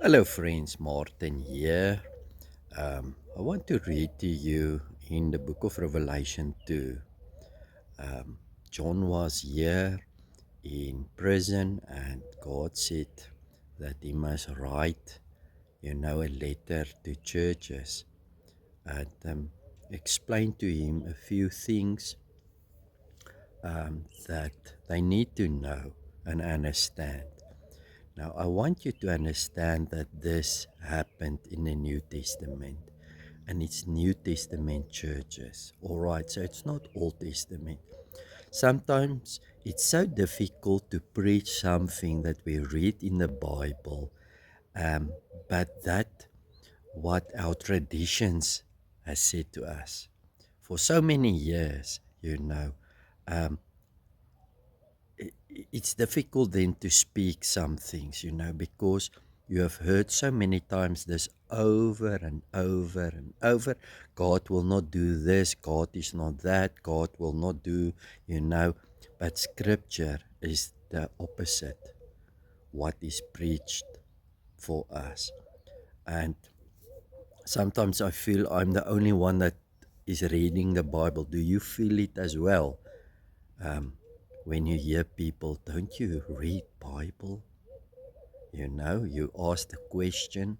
Hello, friends. Martin here. I want to read to you in the book of Revelation 2. John was here in prison, and God said that he must write, a letter to churches and explain to him a few things that they need to know and understand. Now, I want you to understand that this happened in the New Testament, and it's New Testament churches. All right, so it's not Old Testament. Sometimes it's so difficult to preach something that we read in the Bible, um, but that what our traditions has said to us for so many years. Um, it's difficult then to speak some things, because you have heard so many times this over and over and over. God will not do this, God is not that, God will not do, but scripture is the opposite, what is preached for us. And sometimes I feel I'm the only one that is reading the Bible. Do you feel it as well? When you hear people, don't you read Bible? You ask the question,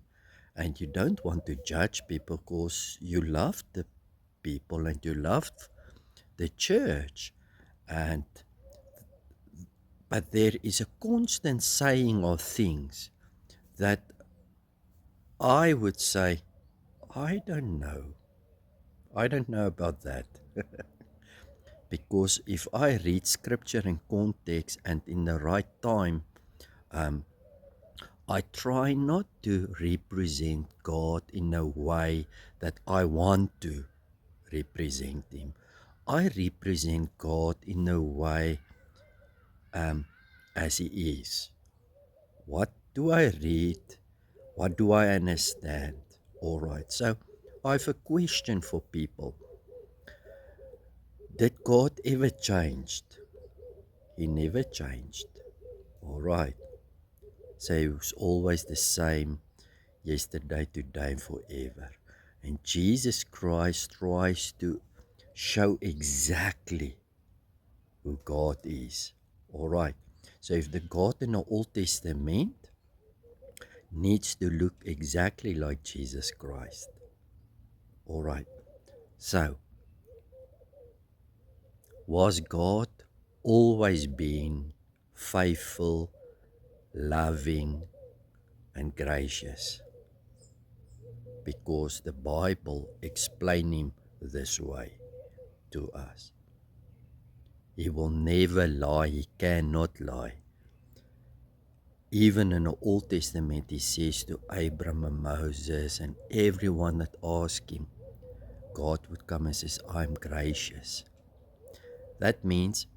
and you don't want to judge people because you love the people and you love the church. And but there is a constant saying of things that I would say, I don't know. I don't know about that. Because if I read scripture in context and in the right time, I try not to represent God in a way that I want to represent Him. I represent God in a way as He is. What do I read? What do I understand? All right, so I have a question for people. Did God ever changed? He never changed. All right, so He was always the same yesterday, today, and forever. And Jesus Christ tries to show exactly who God is. All right. So if the God in the Old Testament needs to look exactly like Jesus Christ. All right. So was God always being faithful, loving, and gracious? Because the Bible explains him this way to us. He will never lie. He cannot lie. Even in the Old Testament, he says to Abraham and Moses and everyone that asks him, God would come and says, I'm gracious. That means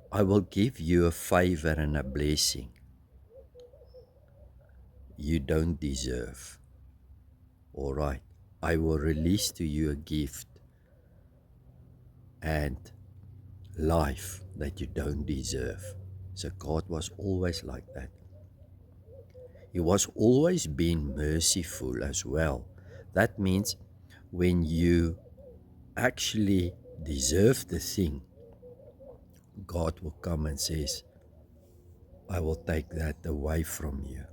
I will give you a favor and a blessing you don't deserve. All right. I will release to you a gift and life that you don't deserve. So God was always like that. He was always being merciful as well. That means when you actually deserve the thing, God will come and says, I will take that away from you.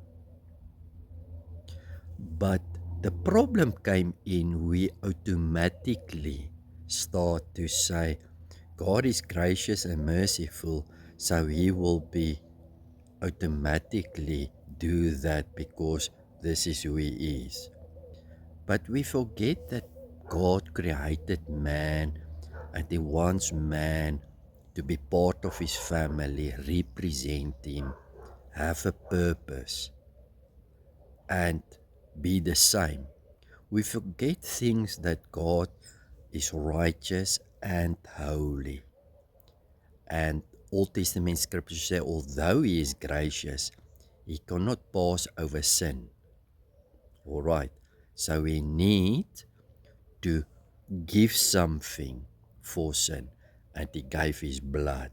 But the problem came in, we automatically start to say, God is gracious and merciful, so He will be automatically do that because this is who He is. But we forget that God created man and He wants man to be part of His family, represent Him, have a purpose, and be the same. We forget things that God is righteous and holy. And Old Testament scriptures say, although He is gracious, He cannot pass over sin. All right. So we need to give something for sin, and He gave His blood.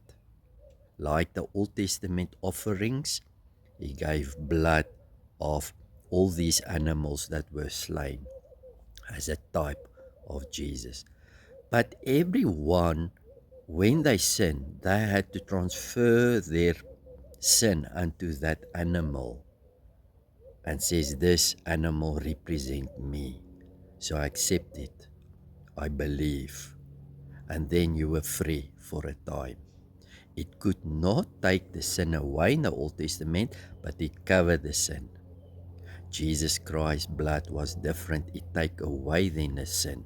Like the Old Testament offerings, He gave blood of all these animals that were slain as a type of Jesus. But everyone, when they sinned, they had to transfer their sin unto that animal and says, this animal represents me. So I accept it. I believe. And then you were free for a time. It could not take the sin away in the Old Testament, but it covered the sin. Jesus Christ's blood was different. It take away then the sin.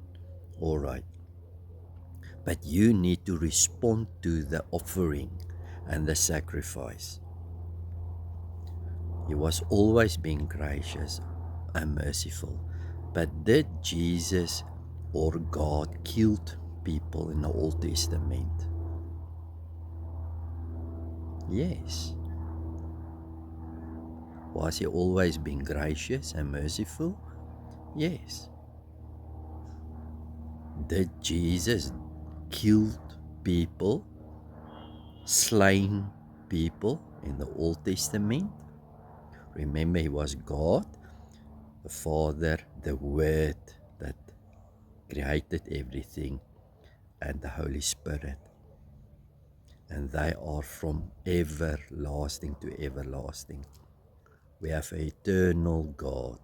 All right. But you need to respond to the offering and the sacrifice. He was always being gracious and merciful. But did Jesus or God killed people in the Old Testament? Yes. Was he always being gracious and merciful? Yes. Did Jesus kill people, slain people in the Old Testament? Remember, he was God, the Father, the Word that created everything, and the Holy Spirit. And they are from everlasting to everlasting. We have an eternal God,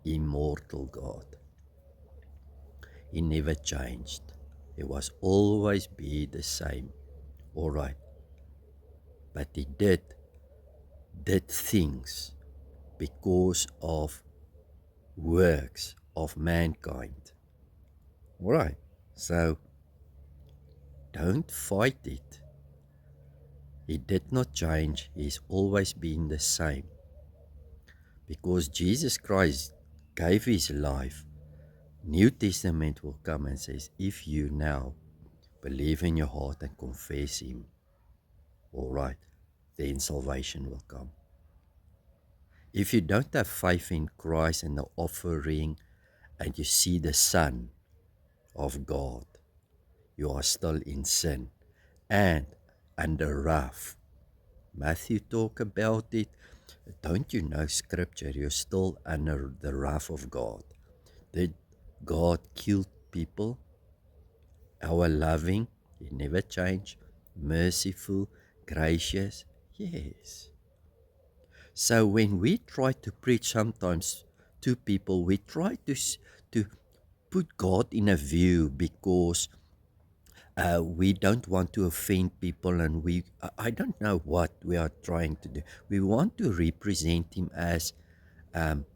immortal God. He never changed. He was always be the same. All right. But he did things because of works of mankind. All right. So don't fight it. He did not change. He's always been the same. Because Jesus Christ gave his life. New Testament will come and says, if you now believe in your heart and confess him, all right, then salvation will come. If you don't have faith in Christ and the offering, and you see the Son of God, you are still in sin and under wrath. Matthew talk about it. Don't you know Scripture? You're still under the wrath of God. Did God kill people? Our loving, he never changed, merciful, gracious, yes. So when we try to preach sometimes to people, we try to put God in a view because we don't want to offend people, and I don't know what we are trying to do. We want to represent him um,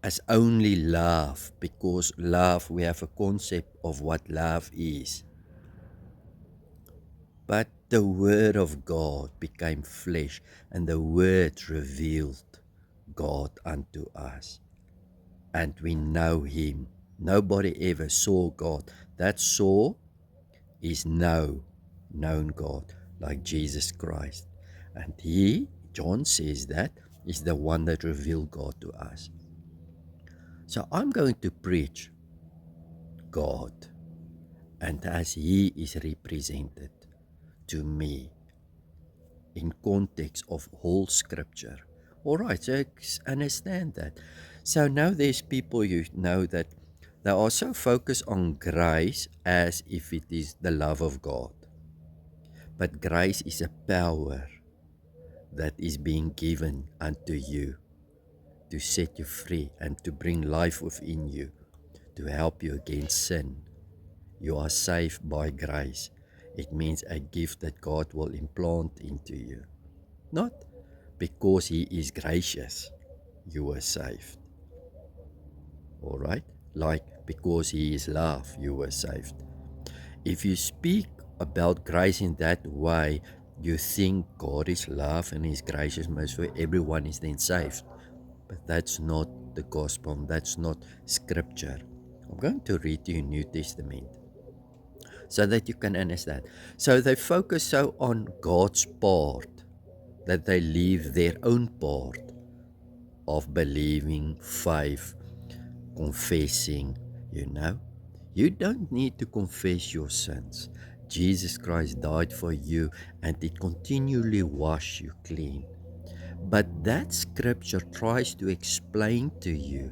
as only love, because love, we have a concept of what love is. But the Word of God became flesh, and the Word revealed God unto us. And we know him. Nobody ever saw God. That saw is known God, like Jesus Christ. And he, John says that, is the one that revealed God to us. So I'm going to preach God, and as he is represented to me in context of whole Scripture. All right, so understand that. So now there's people, you know, that they are so focused on grace as if it is the love of God. But grace is a power that is being given unto you to set you free and to bring life within you, to help you against sin. You are saved by grace. It means a gift that God will implant into you. Not because he is gracious, you were saved. All right? Like because he is love, you were saved. If you speak about grace in that way, you think God is love and is gracious, merciful, everyone is then saved. But that's not the gospel. That's not Scripture. I'm going to read you New Testament so that you can understand. So they focus so on God's part that they leave their own part of believing, faith, confessing, you know. You don't need to confess your sins. Jesus Christ died for you, and it continually wash you clean. But that scripture tries to explain to you,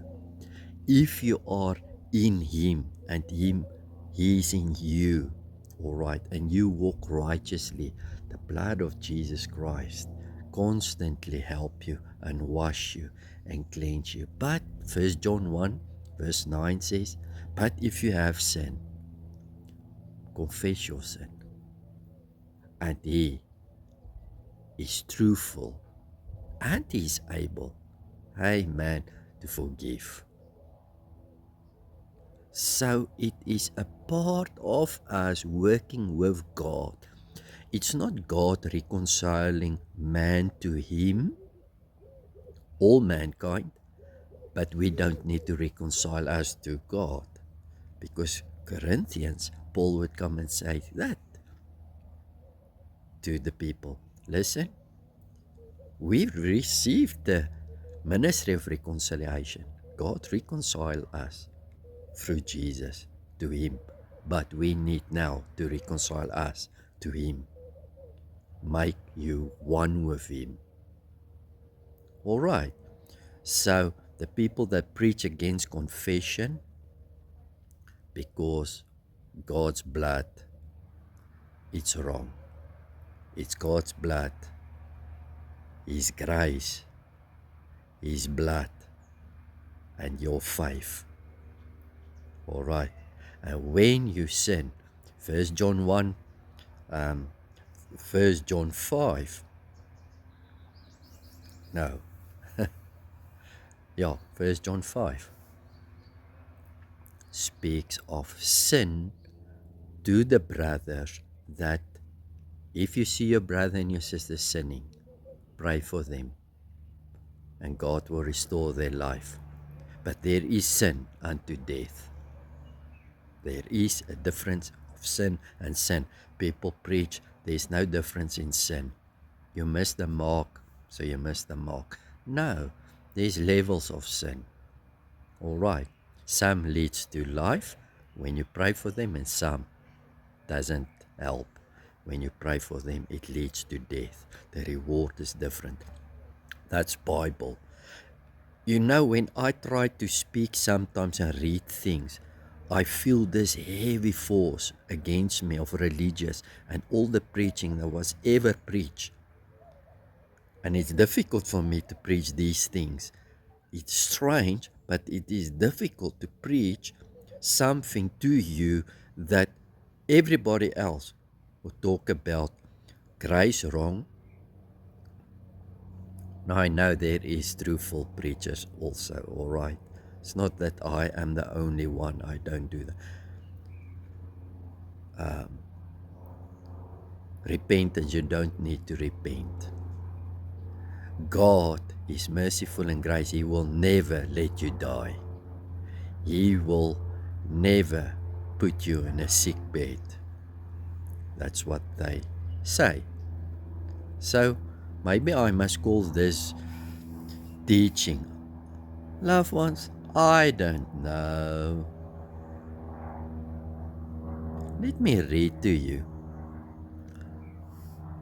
if you are in Him and He is in you, all right, and you walk righteously, the blood of Jesus Christ constantly help you and wash you and cleanse you. But 1 John 1 verse 9 says, but if you have sin, confess your sin, and He is truthful and He is able, amen, to forgive. So it is a part of us working with God. It's not God reconciling man to Him, all mankind, but we don't need to reconcile us to God. Because Corinthians, Paul would come and say that to the people. Listen, we've received the ministry of reconciliation. God reconciled us through Jesus to Him. But we need now to reconcile us to Him. Make you one with Him. All right. So the people that preach against confession, because God's blood, it's wrong. It's God's blood, His grace, His blood, and your faith. All right. And when you sin, 1 John 1, 1 John 5, no, yeah, 1 John 5 speaks of sin to the brothers, that if you see your brother and your sister sinning, pray for them and God will restore their life. But there is sin unto death. There is a difference of sin and sin. People preach there's no difference in sin. You miss the mark, so you miss the mark. No, there's levels of sin. All right. Some leads to life when you pray for them, and some doesn't help. When you pray for them, it leads to death. The reward is different. That's Bible. You know, when I try to speak sometimes and read things, I feel this heavy force against me of religious and all the preaching that was ever preached. And it's difficult for me to preach these things. It's strange, but it is difficult to preach something to you that everybody else will talk about grace wrong. Now I know there is truthful preachers also, all right. It's not that I am the only one. I don't do that. Repentance, you don't need to repent. God is merciful and grace. He will never let you die. He will never put you in a sick bed. That's what they say. So maybe I must call this teaching. Loved ones, I don't know. Let me read to you.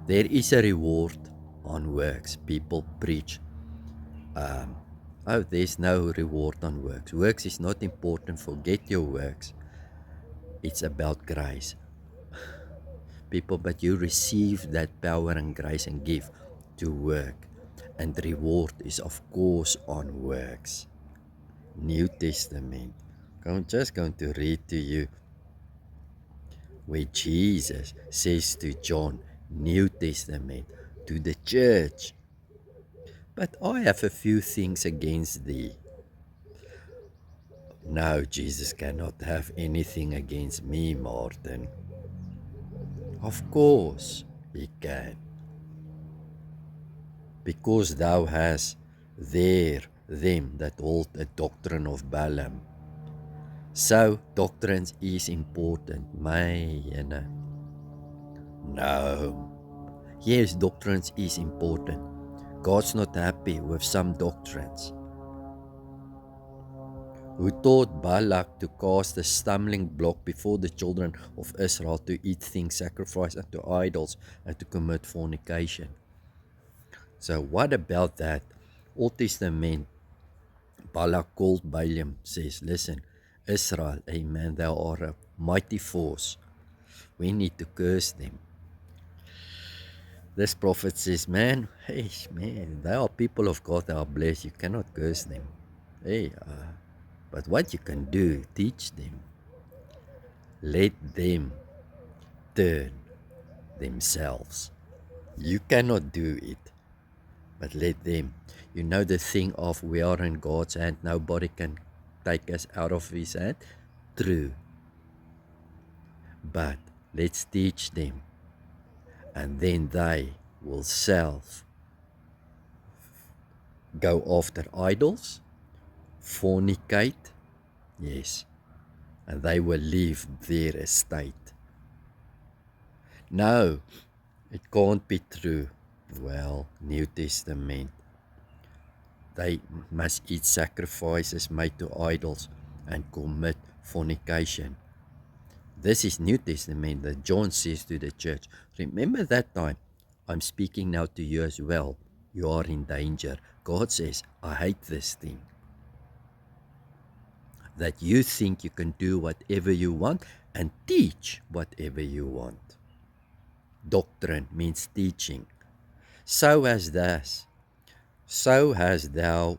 There is a reward on works. People preach, there's no reward on works. Works is not important. Forget your works. It's about grace. People, but you receive that power and grace and give to work. And the reward is, of course, on works. New Testament. I'm just going to read to you where Jesus says to John, New Testament, to the church, but I have a few things against thee. No, Jesus cannot have anything against me, Martin. Of course he can. Because thou hast there them that hold a doctrine of Balaam. So doctrines is important, myne. No. Yes, doctrines is important. God's not happy with some doctrines. Who taught Balak to cast a stumbling block before the children of Israel to eat things sacrificed unto idols and to commit fornication. So what about that? Old Testament, Balak called Balaam, says, listen, Israel, amen, thou art a mighty force. We need to curse them. This prophet says, man, hey, man, they are people of God, they are blessed. You cannot curse them. Hey, but what you can do, teach them. Let them turn themselves. You cannot do it, but let them. You know the thing of we are in God's hand, nobody can take us out of his hand. True. But let's teach them, and then they will self go after idols, fornicate, yes, and they will leave their estate. No, it can't be true. Well, New Testament, they must eat sacrifices made to idols and commit fornication. This is New Testament that John says to the church. Remember that time. I'm speaking now to you as well. You are in danger. God says, I hate this thing. That you think you can do whatever you want and teach whatever you want. Doctrine means teaching. So has thou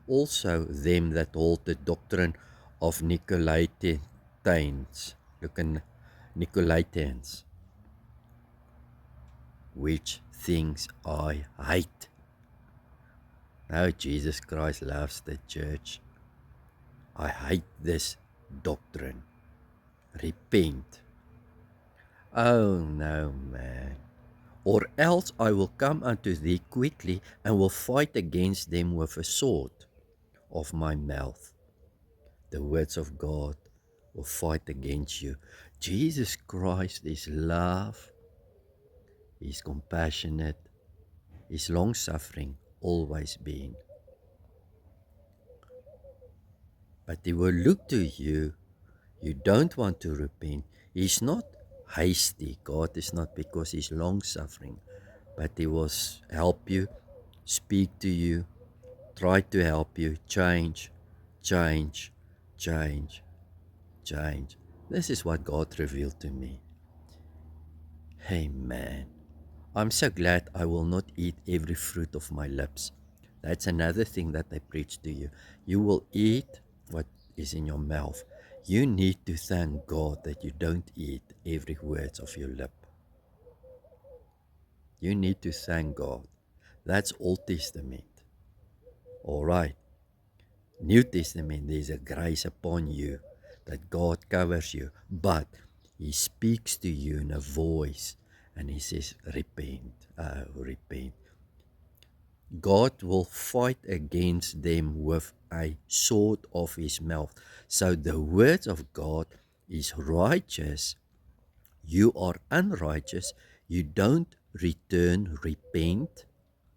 also them that hold the doctrine of Nicolaitans. Look in Nicolaitans, which things I hate. Now Jesus Christ loves the church. I hate this doctrine. Repent. Oh no, man. Or else I will come unto thee quickly and will fight against them with a sword of my mouth. The words of God will fight against you. Jesus Christ is love. He's compassionate. He's long-suffering, always been. But he will look to you. You don't want to repent. He's not hasty. God is not, because he's long-suffering. But he will help you, speak to you, try to help you change. This is what God revealed to me. Hey man, I'm so glad I will not eat every fruit of my lips. That's another thing that I preach to you. You will eat what is in your mouth. You need to thank God that you don't eat every word of your lip. You need to thank God. That's Old Testament. All right. New Testament, there's a grace upon you that God covers you, but he speaks to you in a voice and he says, repent, repent. God will fight against them with a sword of his mouth. So the word of God is righteous. You are unrighteous. You don't return, repent.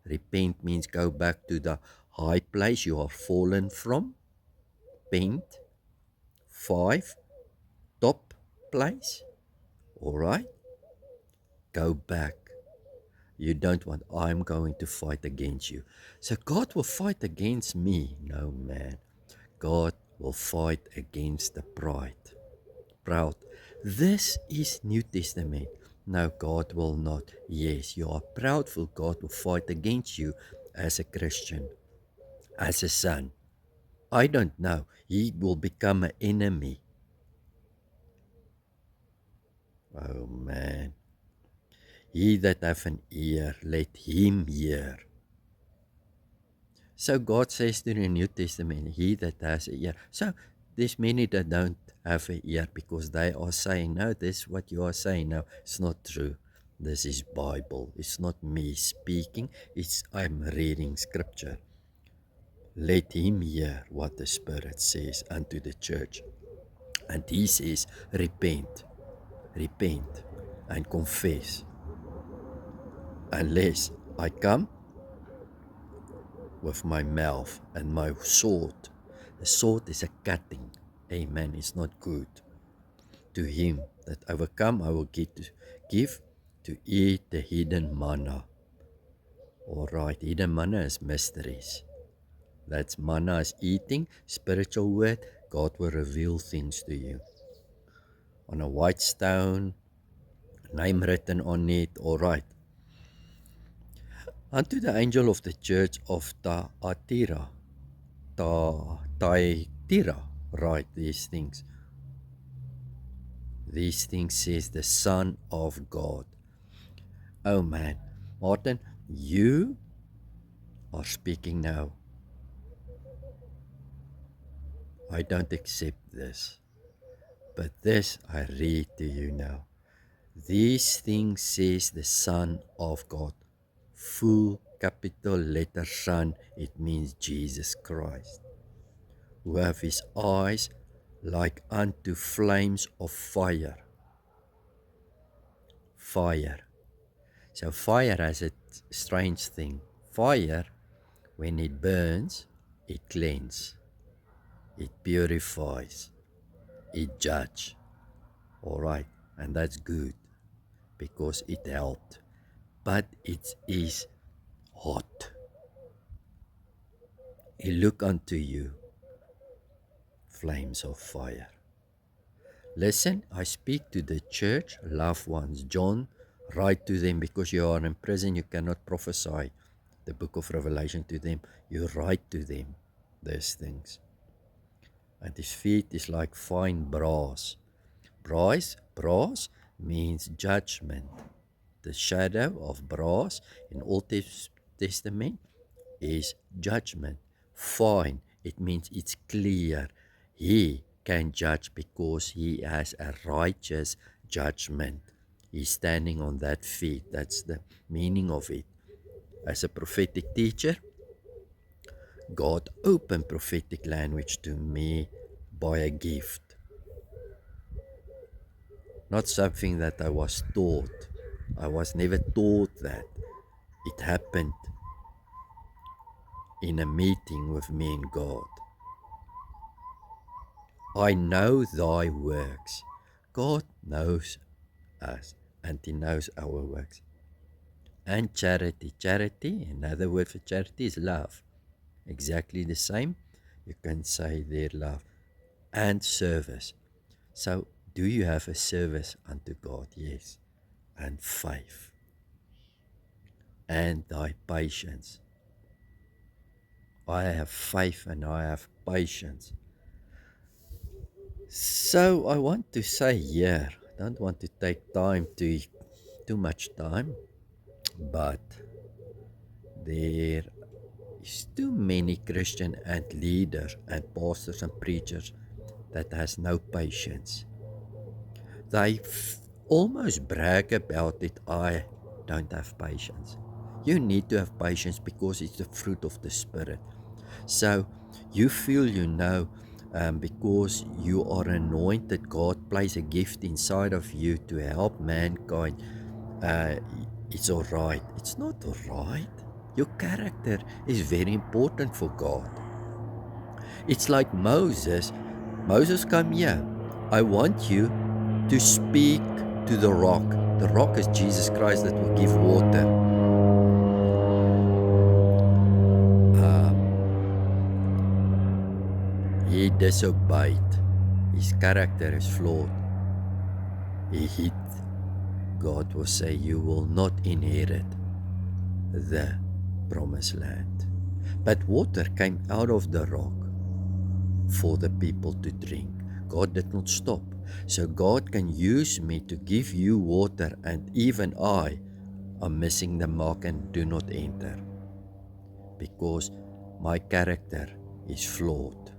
Repent means go back to the high place you are fallen from. Repent. 5, top place. All right. Go back. You don't want, I'm going to fight against you. So God will fight against me. No, man. God will fight against the proud. This is New Testament. No, God will not. Yes, you are proudful. God will fight against you as a Christian, as a son. I don't know. He will become an enemy. Oh, man. He that hath an ear, let him hear. So God says to the New Testament, he that has an ear. So there's many that don't have an ear because they are saying, no, this what you are saying now, it's not true. This is Bible. It's not me speaking. I'm reading scripture. Let him hear what the Spirit says unto the church. And he says, repent, and confess. Unless I come with my mouth and my sword. The sword is a cutting. Amen. It's not good. To him that overcome, I will give to eat the hidden manna. Alright, hidden manna is mysteries. That's manna is eating, spiritual word. God will reveal things to you. On a white stone, name written on it, alright. Unto the angel of the church of Thyatira, write these things. These things says the Son of God. Oh man, Martin, you are speaking now. I don't accept this, but this I read to you now. These things says the Son of God. Full capital letter Son, it means Jesus Christ, who have his eyes like unto flames of fire. Fire. So fire has a strange thing. Fire, when it burns, it cleanses, it purifies, it judges. Alright, and that's good because it helped. But it is hot. He look unto you, flames of fire. Listen, I speak to the church, loved ones. John, write to them because you are in prison, you cannot prophesy the book of Revelation to them. You write to them these things. And his feet is like fine brass. Brass means judgment. The shadow of brass in Old Testament is judgment. Fine, it means it's clear. He can judge because he has a righteous judgment. He's standing on that feet. That's the meaning of it. As a prophetic teacher, God opened prophetic language to me by a gift. Not something that I was taught. I was never taught that. It happened in a meeting with me and God. I know thy works. God knows us and he knows our works. And charity. Charity, another word for charity is love. Exactly the same. You can say their love. And service. So, do you have a service unto God? Yes. And faith. And thy patience. I have faith and I have patience. So I want to say here, I don't want to take time too much time, but there is too many Christian and leaders and pastors and preachers that has no patience. They almost brag about it. I don't have patience. You need to have patience because it's the fruit of the Spirit. So you feel because you are anointed, God places a gift inside of you to help mankind. It's all right. It's not all right. Your character is very important for God. It's like Moses. Moses, come here. I want you to speak to the rock. The rock is Jesus Christ that will give water. He disobeyed. His character is flawed. He hid. God will say, you will not inherit the promised land. But water came out of the rock for the people to drink. God did not stop. So God can use me to give you water, and even I am missing the mark and do not enter because my character is flawed.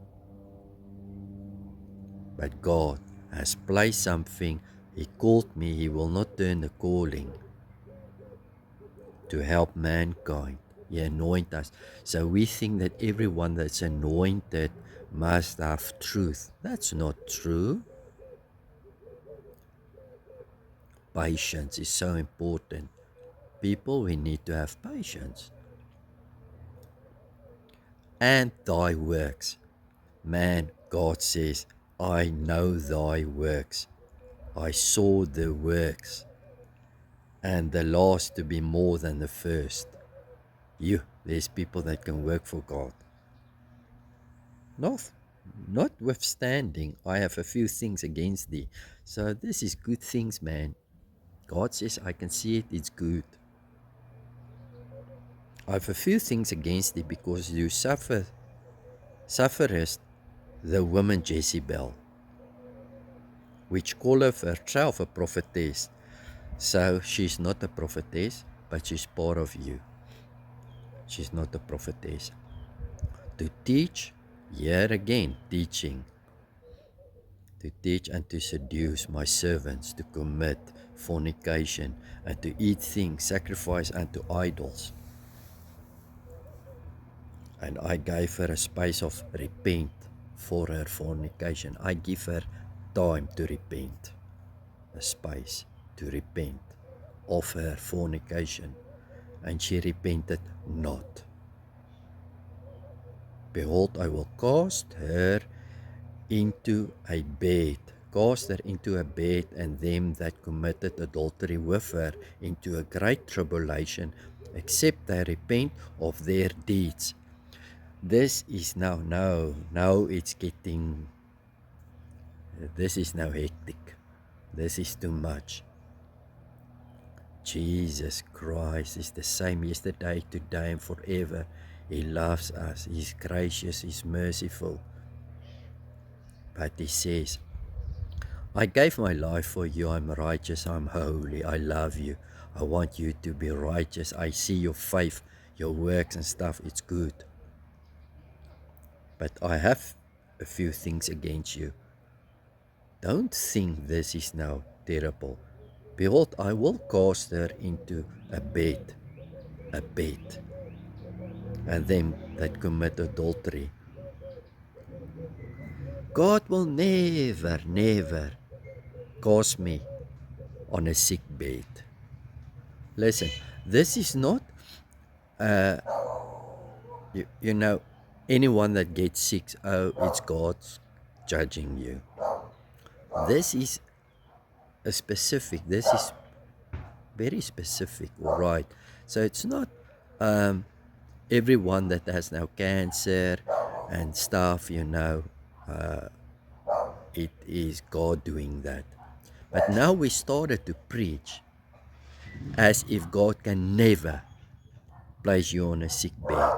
But God has placed something. He called me. He will not turn the calling to help mankind. He anointed us. So we think that everyone that's anointed must have truth. That's not true. Patience is so important. People, we need to have patience. And thy works. Man, God says, I know thy works. I saw the works, and the last to be more than the first. There's people that can work for God. Not, notwithstanding, I have a few things against thee. So this is good things, man. God says, I can see it, it's good. I have a few things against thee because you sufferest the woman Jezebel, which calleth herself a prophetess. So she's not a prophetess, but she's part of you. She's not a prophetess. To teach, here again, teaching. To teach and to seduce my servants to commit fornication and to eat things sacrificed unto idols. And I gave her a space of repent for her fornication. I give her time to repent, a space to repent of her fornication. And she repented not. Behold, I will cast her into a bed, and them that committed adultery with her into a great tribulation, except they repent of their deeds. This is now it's getting, this is now hectic. This is too much. Jesus Christ is the same yesterday, today, and forever. He loves us. He's gracious. He's merciful. But he says, I gave my life for you. I'm righteous. I'm holy. I love you. I want you to be righteous. I see your faith, your works and stuff. It's good. But I have a few things against you. Don't think this is now terrible. Behold, I will cast her into a bed, and them that commit adultery. God will never cast me on a sick bed. Listen, this is not, you know, anyone that gets sick, oh, it's God's judging you. This is this is very specific, all right? So it's not everyone that has now cancer and stuff, it is God doing that. But now we started to preach as if God can never place you on a sick bed.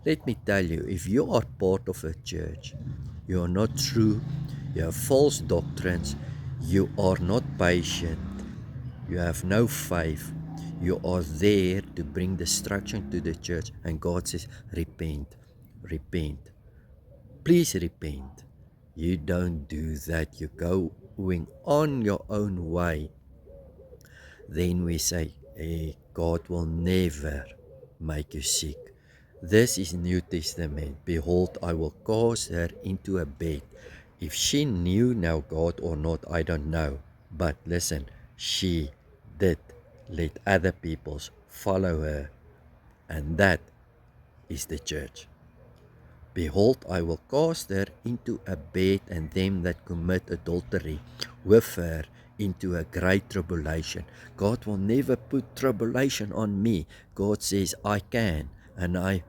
Let me tell you, if you are part of a church, you are not true, you have false doctrines, you are not patient, you have no faith, you are there to bring destruction to the church, and God says, repent, please repent. You don't do that, you're going on your own way. Then we say, hey, God will never make you sick. This is New Testament. Behold, I will cause her into a bed. If she knew now God or not, I don't know. But listen, she did let other peoples follow her. And that is the church. Behold, I will cast her into a bed, and them that commit adultery with her into a great tribulation. God will never put tribulation on me. God says, I can, and I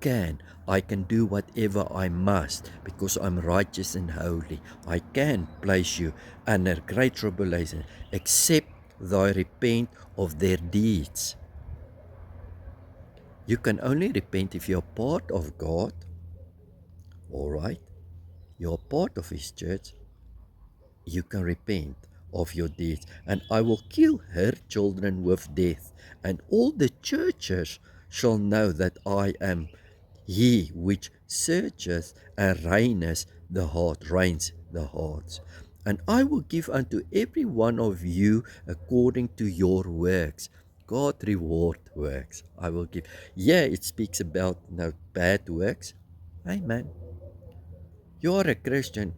can do whatever I must because I'm righteous and holy. I can place you under great tribulation, except thou repent of their deeds. You can only repent if you're part of God. All right, you're part of his church, you can repent of your deeds, and I will kill her children with death, and all the churches shall know that I am he which searcheth and reigns the hearts. And I will give unto every one of you according to your works. God reward works. I will give. Yeah, it speaks about no bad works. Amen. You are a Christian.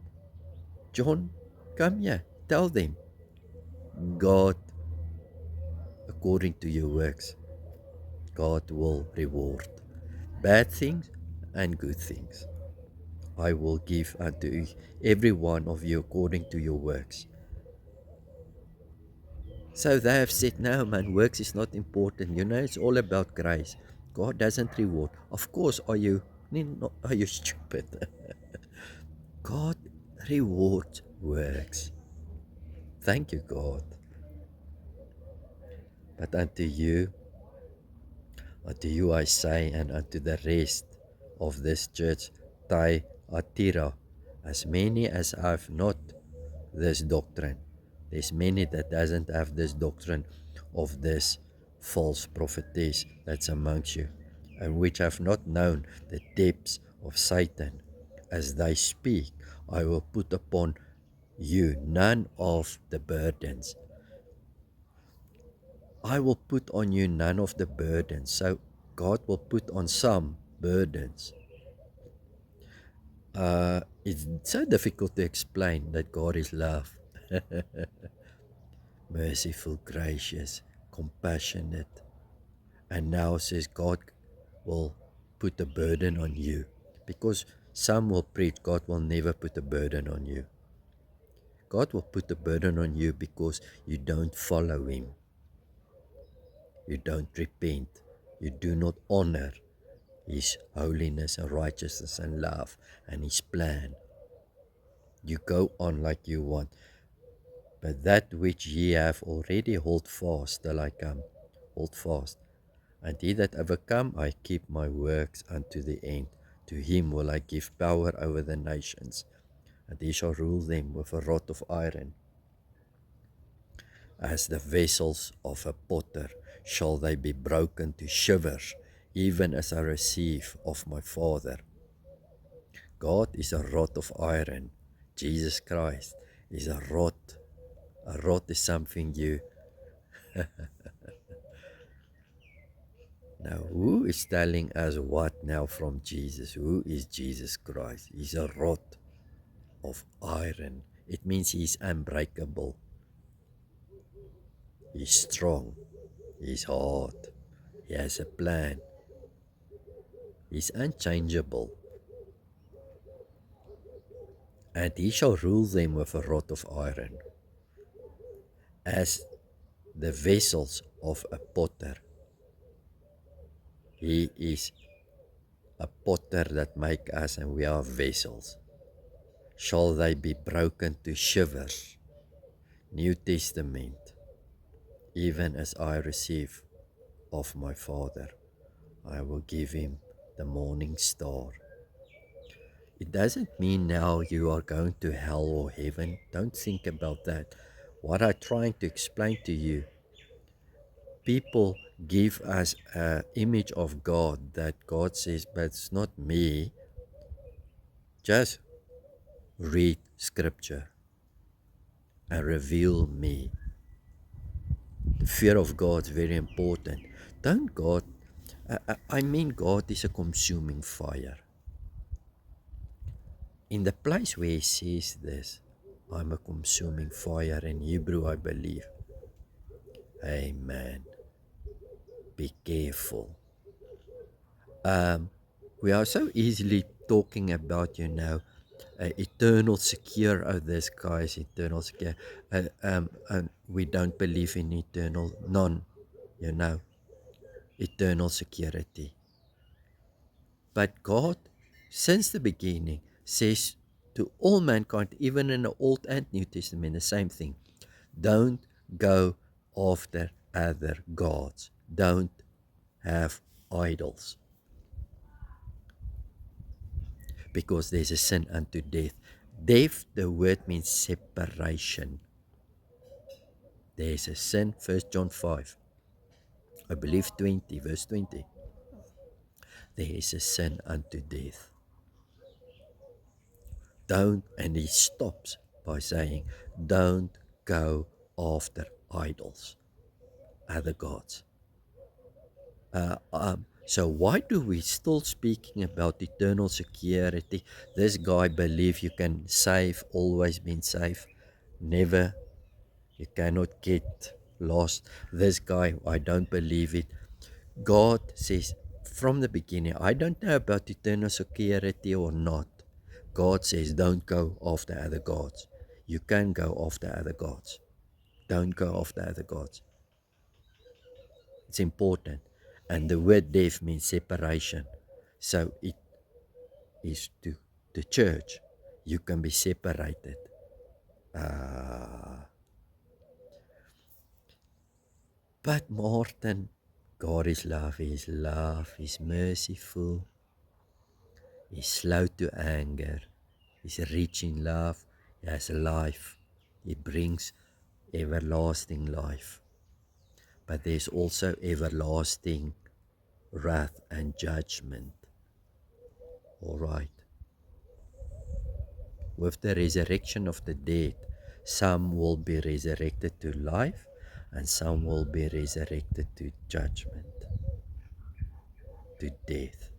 John, come here. Tell them. God, according to your works, God will reward bad things and good things. I will give unto every one of you according to your works. So they have said, no man, works is not important. It's all about grace. God doesn't reward. Of course, are you stupid? God rewards works. Thank you, God. But unto you I say, and unto the rest of this church, Thyatira, as many as have not this doctrine. There's many that doesn't have this doctrine of this false prophetess that's amongst you, and which have not known the depths of Satan. As they speak, I will put upon you none of the burdens. I will put on you none of the burdens. So God will put on some burdens. It's so difficult to explain that God is love. Merciful, gracious, compassionate. And now says God will put a burden on you. Because some will preach God will never put a burden on you. God will put a burden on you because you don't follow Him. You don't repent. You do not honor His holiness and righteousness and love and His plan. You go on like you want. But that which ye have already hold fast till I come. Hold fast. And he that overcome, I keep my works unto the end. To him will I give power over the nations, and he shall rule them with a rod of iron. As the vessels of a potter shall they be broken to shivers, even as I receive of my Father. God is a rod of iron. Jesus Christ is a rod. A rod is something you... Now, who is telling us what now from Jesus? Who is Jesus Christ? He's a rod of iron. It means he's unbreakable. He's strong. He's hard. He has a plan. He's unchangeable. And he shall rule them with a rod of iron, as the vessels of a potter. He is a potter that make us, and we are vessels. Shall they be broken to shivers? New Testament. Even as I receive of my Father, I will give him the morning star. It doesn't mean now you are going to hell or heaven. Don't think about that. What I'm trying to explain to you, people give us an image of God that God says, but it's not me. Just read scripture and reveal me. The fear of God is very important. Don't God, I mean God is a consuming fire. In the place where he says this, I'm a consuming fire, in Hebrew I believe. Amen. Be careful. We are so easily talking about, eternal secure. Oh, this guy is eternal secure. We don't believe in eternal, eternal security. But God, since the beginning, says to all mankind, even in the Old and New Testament, the same thing. Don't go after other gods. Don't have idols. Because there's a sin unto death. Death, the word means separation. There's a sin, 1 John 5. I believe 20, verse 20. There is a sin unto death. Don't, and he stops by saying, don't go after idols, other gods. So why do we still speaking about eternal security? This guy believe you can save, always been safe, never, you cannot get lost. This guy, I don't believe it. God says from the beginning, I don't know about eternal security or not. God says, don't go after other gods. You can go after other gods. Don't go after other gods. It's important. And the word deaf means separation. So it is to the church. You can be separated. But Martin, God is love, He is love, He's merciful, He's slow to anger, He's rich in love, He has life, He brings everlasting life. But there's also everlasting wrath and judgment. All right. With the resurrection of the dead, some will be resurrected to life and some will be resurrected to judgment, to death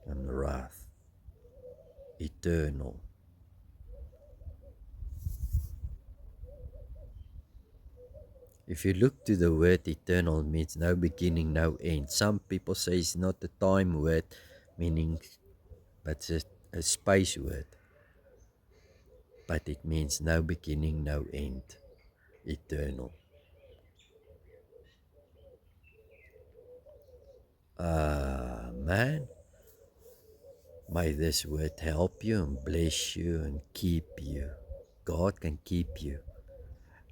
and wrath, eternal. If you look to the word eternal, it means no beginning, no end. Some people say it's not a time word, meaning, but it's a space word. But it means no beginning, no end, eternal. Man, may this word help you and bless you and keep you. God can keep you.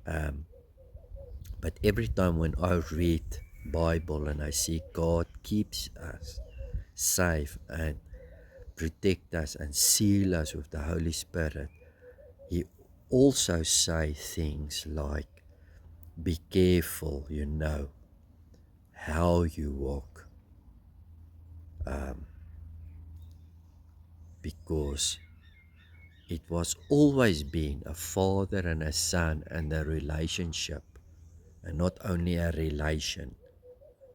But every time when I read Bible and I see God keeps us safe and protect us and seal us with the Holy Spirit, He also say things like, be careful, how you walk, because it was always been a father and a son and a relationship, and not only a relation,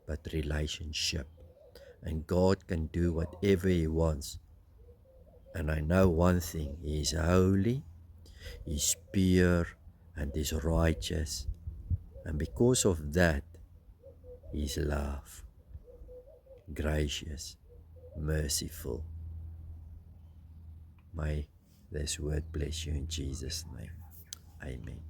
but relationship. And God can do whatever He wants. And I know one thing, He is holy, He's pure, and He's righteous. And because of that, He's love, gracious, merciful. May this word bless you in Jesus' name. Amen.